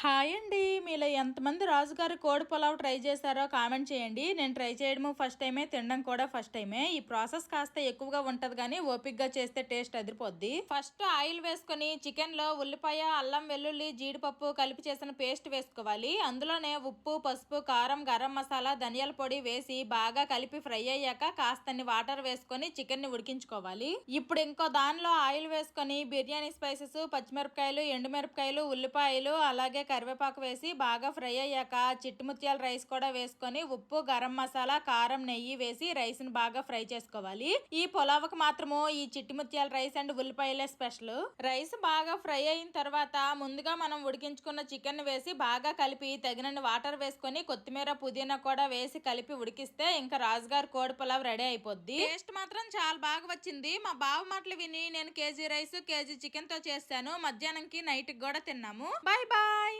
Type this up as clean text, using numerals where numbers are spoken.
Hi అండి. మీలో ఎంతమంది రాజుగారి కోడి పులావ్ ట్రై చేశారో కామెంట్ చేయండి. నేను ట్రై చేయడము ఫస్ట్ టైమే, తినడం కూడా ఫస్ట్ టైమే. ఈ ప్రాసెస్ కాస్త ఎక్కువగా ఉంటది కానీ ఓపిక్గా చేస్తే టేస్ట్ అదిరిపోద్ది. ఫస్ట్ ఆయిల్ వేసుకొని చికెన్ లో ఉల్లిపాయ, అల్లం వెల్లుల్లి, జీడిపప్పు కలిపి చేసిన పేస్ట్ వేసుకోవాలి. అందులోనే ఉప్పు, పసుపు, కారం, గరం మసాలా, ధనియాల పొడి వేసి బాగా కలిపి ఫ్రై అయ్యాక కాస్తన్ని వాటర్ వేసుకొని చికెన్ ని ఉడికించుకోవాలి. ఇప్పుడు ఇంకో దానిలో ఆయిల్ వేసుకొని బిర్యానీ స్పైసెస్, పచ్చిమిరపకాయలు, ఎండుమిరపకాయలు, ఉల్లిపాయలు అలాగే కరివేపాకు వేసి బాగా ఫ్రై అయ్యాక చిట్టుముత్యాల రైస్ కూడా వేసుకొని ఉప్పు, గరం మసాలా, కారం, నెయ్యి వేసి రైస్ ని బాగా ఫ్రై చేసుకోవాలి. ఈ పులావుకి మాత్రము ఈ చిట్టుముత్యాల రైస్ అండ్ ఉల్లిపాయలే స్పెషల్. రైస్ బాగా ఫ్రై అయిన తర్వాత ముందుగా మనం ఉడికించుకున్న చికెన్ వేసి బాగా కలిపి తగినన్ని వాటర్ వేసుకొని కొత్తిమీర, పుదీనా కూడా వేసి కలిపి ఉడికిస్తే ఇంకా రాజుగారి కోడి పులావ్ రెడీ అయిపోద్ది. టేస్ట్ మాత్రం చాలా బాగా వచ్చింది. మా బావ మాటలు విని నేను కేజీ రైస్, కేజీ చికెన్ తో చేస్తాను. మధ్యాహ్నంకి నైట్ కూడా తిన్నాము. Bye bye.